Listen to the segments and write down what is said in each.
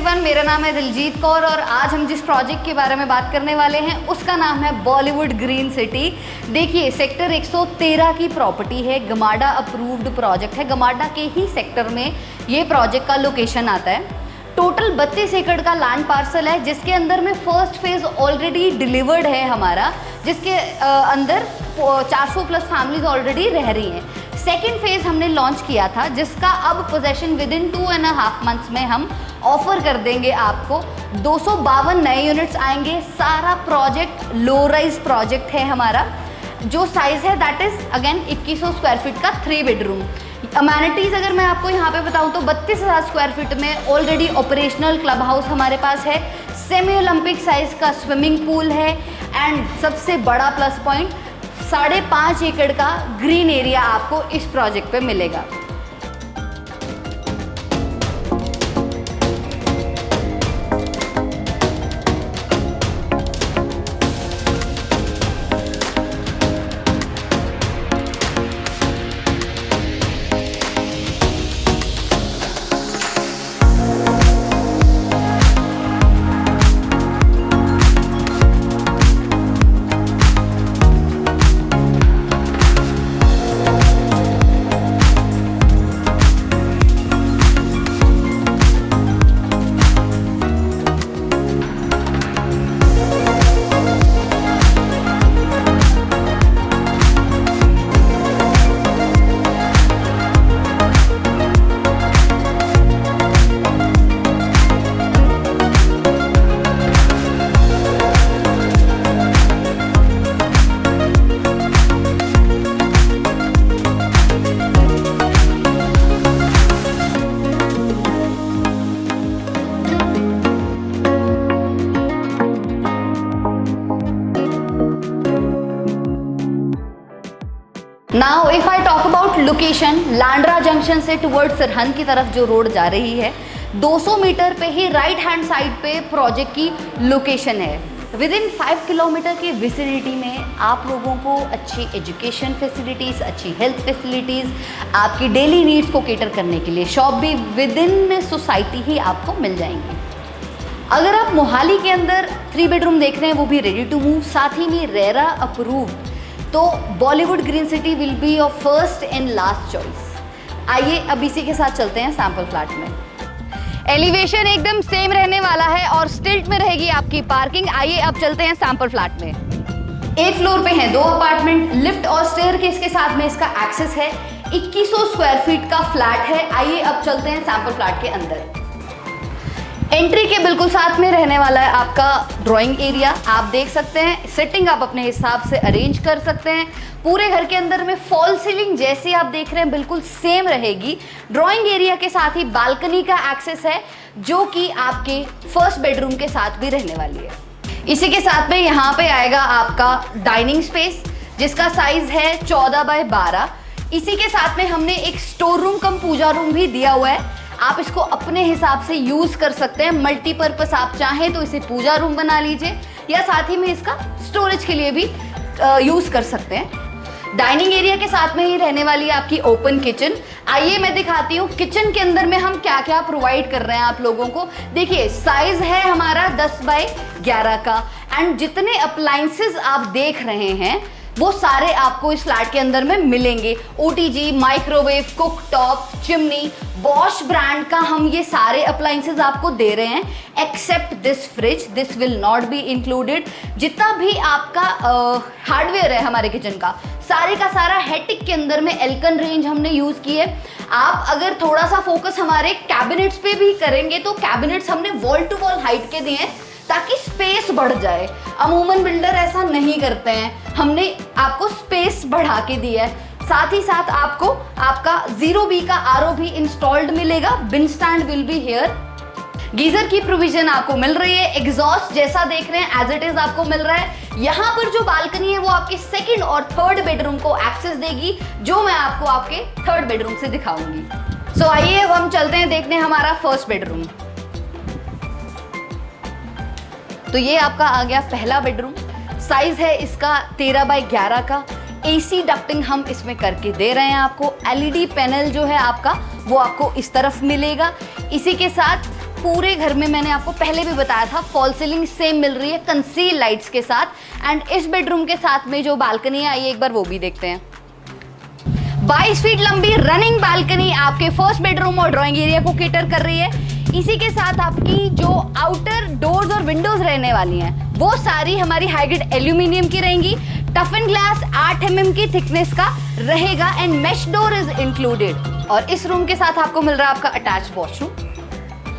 Everyone, मेरा नाम है दिलजीत कौर और आज हम जिस प्रोजेक्ट के बारे में बात करने वाले हैं उसका नाम है बॉलीवुड ग्रीन सिटी। देखिए, सेक्टर 113 की प्रॉपर्टी है, गमाडा अप्रूव्ड प्रोजेक्ट है। गमाडा के ही सेक्टर में ये प्रोजेक्ट का लोकेशन आता है। टोटल 32 एकड़ का लैंड पार्सल है जिसके अंदर में फर्स्ट फेज़ ऑलरेडी डिलीवर्ड है हमारा, जिसके अंदर 400 प्लस फैमिलीज ऑलरेडी रह रही हैं। सेकेंड फेज़ हमने लॉन्च किया था जिसका अब पोजेशन विद इन 2.5 मंथ्स में हम ऑफर कर देंगे आपको। 252 नए यूनिट्स आएंगे। सारा प्रोजेक्ट लो राइज प्रोजेक्ट है हमारा। जो साइज़ है that is again 2100 square feet का 3 बेडरूम। अमेनिटीज़ अगर मैं आपको यहाँ पे बताऊँ तो 32,000 स्क्वायर फीट में ऑलरेडी ऑपरेशनल क्लब हाउस हमारे पास है। सेमी ओलंपिक साइज़ का स्विमिंग पूल है एंड सबसे बड़ा प्लस पॉइंट 5.5 एकड़ का ग्रीन एरिया आपको इस प्रोजेक्ट पे मिलेगा। Now if I talk about location, Landran junction से टुवर्ड सरहंद की तरफ जो रोड जा रही है 200 मीटर पे ही राइट हैंड साइड पे प्रोजेक्ट की लोकेशन है। विद इन 5 किलोमीटर की विसिनिटी में आप लोगों को अच्छी एजुकेशन फैसिलिटीज़, अच्छी हेल्थ फैसिलिटीज़, आपकी डेली नीड्स को केटर करने के लिए शॉप भी विद इन सोसाइटी ही आपको मिल जाएंगी। अगर आप मोहाली के अंदर 3 बेडरूम देख रहे हैं वो भी रेडी टू मूव, साथ ही में रेरा अप्रूव्ड, तो Bollywood green city will be your first and last choice. आइए अब इसी के साथ चलते हैं सैंपल फ्लैट में। एलिवेशन एकदम सेम रहने वाला है और स्टिल्ट में रहेगी आपकी पार्किंग। आइए अब चलते हैं सैंपल फ्लैट में। 1 फ्लोर पे हैं 2 अपार्टमेंट, लिफ्ट और स्टेयरकेस के साथ में इसका एक्सेस है। 2100 स्क्वायर फीट का फ्लैट है। आइए अब चलते हैं सैंपल फ्लैट के अंदर। एंट्री के बिल्कुल साथ में रहने वाला है आपका ड्राइंग एरिया। आप देख सकते हैं, सिटिंग आप अपने हिसाब से अरेंज कर सकते हैं। पूरे घर के अंदर में फॉल सीलिंग जैसी आप देख रहे हैं बिल्कुल सेम रहेगी। ड्राइंग एरिया के साथ ही बालकनी का एक्सेस है जो कि आपके फर्स्ट बेडरूम के साथ भी रहने वाली है। इसी के साथ में यहाँ पे आएगा आपका डाइनिंग स्पेस जिसका साइज है 14 बाय 12। इसी के साथ में हमने एक स्टोर रूम कम पूजा रूम भी दिया हुआ है। आप इसको अपने हिसाब से यूज़ कर सकते हैं। मल्टीपर्पस आप चाहें तो इसे पूजा रूम बना लीजिए या साथ ही में इसका स्टोरेज के लिए भी यूज़ कर सकते हैं। डाइनिंग एरिया के साथ में ही रहने वाली है आपकी ओपन किचन। आइए मैं दिखाती हूँ किचन के अंदर में हम क्या क्या प्रोवाइड कर रहे हैं आप लोगों को। देखिए, साइज़ है हमारा 10 बाय 11 का एंड जितने अप्लाइंसेस आप देख रहे हैं वो सारे आपको इस फ्लैट के अंदर में मिलेंगे। OTG, microwave, cook top, chimney, Bosch brand का हम ये सारे अप्लाइंसेस आपको दे रहे हैं except this fridge, this will not be included. जितना भी आपका हार्डवेयर है हमारे किचन का सारा हेटिक के अंदर में एल्कन रेंज हमने यूज़ की है। आप अगर थोड़ा सा फोकस हमारे कैबिनेट्स पे भी करेंगे तो कैबिनेट्स हमने वॉल टू वॉल हाइट के दिए हैं ताकि स्पेस बढ़ जाए। अमूमन बिल्डर ऐसा नहीं करते हैं, हमने आपको स्पेस बढ़ा के दिया है। साथ ही साथ आपको आपका 0B का RO भी इंस्टॉल्ड मिलेगा। Bin stand will be here. Geyser की प्रोविजन आपको मिल रही है। एग्जॉस्ट जैसा देख रहे हैं एज इट इज आपको मिल रहा है। यहाँ पर जो बालकनी है वो आपके 2nd और 3rd बेडरूम को एक्सेस देगी जो मैं आपको आपके 3rd बेडरूम से दिखाऊंगी। सो आइए अब हम चलते हैं देखने हमारा 1st बेडरूम। तो ये आपका आ गया पहला बेडरूम। साइज है इसका 13 बाय 11 का। AC डक्टिंग हम इसमें करके दे रहे हैं आपको। LED पैनल जो है आपका वो आपको इस तरफ मिलेगा। इसी के साथ पूरे घर में मैंने आपको पहले भी बताया था फॉल सीलिंग सेम मिल रही है कंसील लाइट्स के साथ। एंड इस बेडरूम के साथ में जो बालकनी है, आइए एक बार वो भी देखते हैं। 22 फीट लंबी रनिंग बालकनी आपके फर्स्ट बेडरूम और ड्राइंग एरिया को केटर कर रही है। इसी के साथ आपकी जो आउटर डोर्स और विंडोज रहने वाली हैं वो सारी हमारी हाई ग्रेड एल्यूमिनियम की रहेंगी। टफन ग्लास 8 mm की थिकनेस का रहेगा and mesh door is included. और इस रूम के साथ आपको मिल रहा है आपका अटैच वॉशरूम।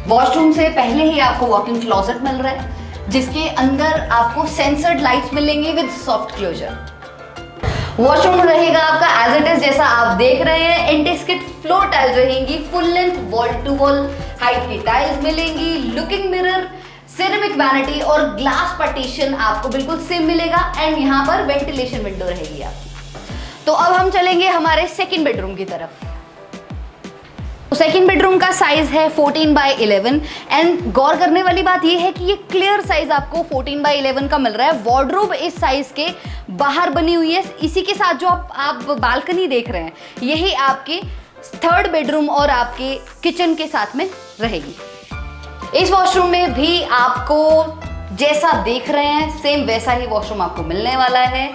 वॉशरूम से पहले ही आपको वॉक इन क्लोजेट मिल रहा है जिसके अंदर आपको सेंसर्ड लाइट्स मिलेंगी विद सॉफ्ट क्लोजर। वॉशरूम रहेगा आपका एज इट इज जैसा आप देख रहे हैं। एंटीस्किड फ्लोर टाइल्स रहेंगी, full length wall to wall height की टाइल्स मिलेंगी, लुकिंग मिरर, सिरेमिक वैनिटी और ग्लास पार्टीशन आपको बिल्कुल सेम मिलेगा। एंड यहाँ पर वेंटिलेशन विंडो रहेगी आपकी। तो अब हम चलेंगे हमारे सेकंड बेडरूम की तरफ। सेकेंड बेडरूम का साइज है 14x11 एंड गौर करने वाली बात यह है कि ये क्लियर साइज आपको 14x11 का मिल रहा है। वार्डरोब इस साइज के बाहर बनी हुई है। इसी के साथ जो आप बालकनी देख रहे हैं यही आपके थर्ड बेडरूम और आपके किचन के साथ में रहेगी। इस वॉशरूम में भी आपको जैसा देख रहे हैं सेम वैसा ही वॉशरूम आपको मिलने वाला है।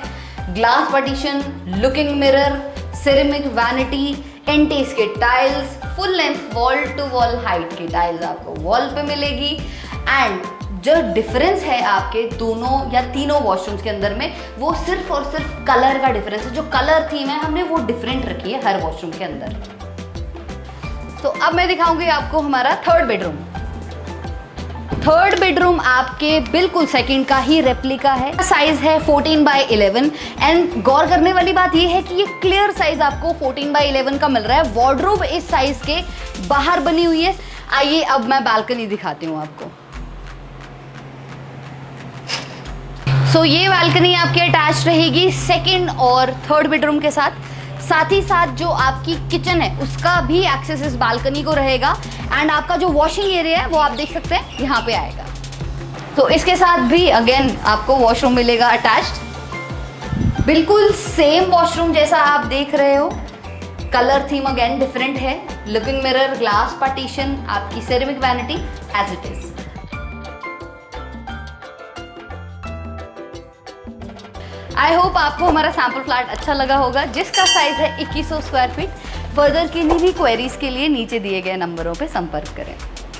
Glass partition, looking mirror, ceramic vanity, antiskid tiles, full length wall to wall height की टाइल्स आपको वॉल पे मिलेगी। एंड जो डिफरेंस है आपके दोनों या तीनों वॉशरूम्स के अंदर में वो सिर्फ और सिर्फ कलर का डिफरेंस है। जो कलर थीम है हमने वो डिफरेंट रखी है हर वॉशरूम के अंदर। तो अब मैं दिखाऊंगी आपको हमारा थर्ड बेडरूम। थर्ड बेडरूम आपके बिल्कुल सेकंड का ही रेप्लिका है। साइज है 14x11 एंड गौर करने वाली बात यह है कि ये क्लियर साइज आपको 14x11 का मिल रहा है। वार्डरोब इस साइज के बाहर बनी हुई है। आइए अब मैं बालकनी दिखाती हूँ आपको। सो ये बालकनी आपकी अटैच रहेगी सेकंड और थर्ड बेडरूम के साथ। साथ ही साथ जो आपकी किचन है उसका भी एक्सेस इस बालकनी को रहेगा। एंड आपका जो वॉशिंग एरिया है वो आप देख सकते हैं यहाँ पे आएगा। तो इसके साथ भी अगेन आपको वॉशरूम मिलेगा अटैच्ड। बिल्कुल सेम वॉशरूम जैसा आप देख रहे हो। कलर थीम अगेन डिफरेंट है। लुकिंग मिरर, ग्लास पार्टीशन, आपकी ceramic vanity as it is. I hope आपको हमारा सैम्पल फ्लैट अच्छा लगा होगा जिसका साइज है 2100 स्क्वायर फीट। फर्दर किन्हीं भी क्वेरीज के लिए नीचे दिए गए नंबरों पे संपर्क करें।